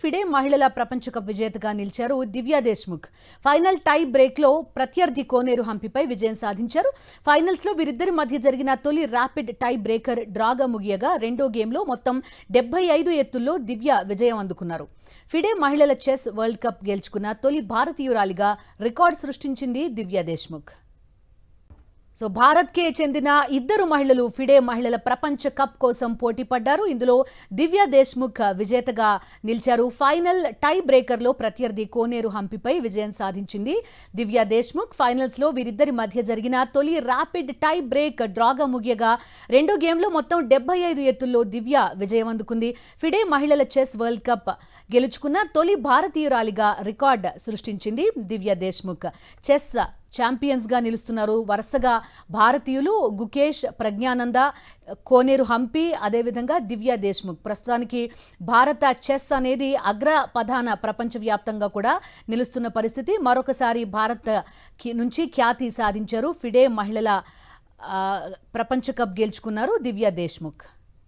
FIDE మహిళల ప్రపంచ cup విజేతగా నిలిచారు Divya Deshmukh. Final tie break లో ప్రత్యర్థి కోనేరు హంపిపై విజయం సాధించారు. ఫైనల్స్ లో వీరిద్దరి మధ్య జరిగిన తొలి ర్యాపిడ్ టై బ్రేకర్ డ్రాగా ముగియగా రెండో గేమ్లో మొత్తం 75 ఎత్తుల్లో దివ్య విజయం అందుకున్నారు. ఫిడే మహిళల చెస్ వరల్డ్ కప్ గెలుచుకున్న తొలి భారతీయురాలిగా రికార్డు సృష్టించింది దివ్యా దేశ్ముఖ్. భారత్కే చెందిన ఇద్దరు మహిళలు ఫిడే మహిళల ప్రపంచ కప్ కోసం పోటీ పడ్డారు. ఇందులో దివ్యా దేశ్ముఖ్ విజేతగా నిలిచారు. ఫైనల్ టై బ్రేకర్లో ప్రత్యర్థి కోనేరు హంపిపై విజయం సాధించింది దివ్యా దేశ్ముఖ్. ఫైనల్స్ లో వీరిద్దరి మధ్య జరిగిన తొలి ర్యాపిడ్ టై బ్రేక్ డ్రాగా ముగియగా రెండో గేమ్లో మొత్తం 75 ఎత్తుల్లో దివ్య విజయం అందుకుంది. ఫిడే మహిళల చెస్ వరల్డ్ కప్ గెలుచుకున్న తొలి భారతీయురాలిగా రికార్డు సృష్టించింది దివ్యా దేశ్ముఖ్. చెస్ ఛాంపియన్స్ గా నిలుస్తున్నారు. వరుసగా భారతీయులు గుకేష్, ప్రజ్ఞానంద, కోనేరు హంపి, అదేవిధంగా దివ్యా దేశ్ముఖ్. ప్రస్తుతానికి భారత చెస్ అనేది అగ్రపధాన ప్రపంచవ్యాప్తంగా కూడా నిలుస్తున్న పరిస్థితి. మరొకసారి భారత్ నుంచి ఖ్యాతి సాధించారు. ఫిడే మహిళల ప్రపంచ కప్ గెలుచుకున్నారు దివ్యా దేశ్ముఖ్.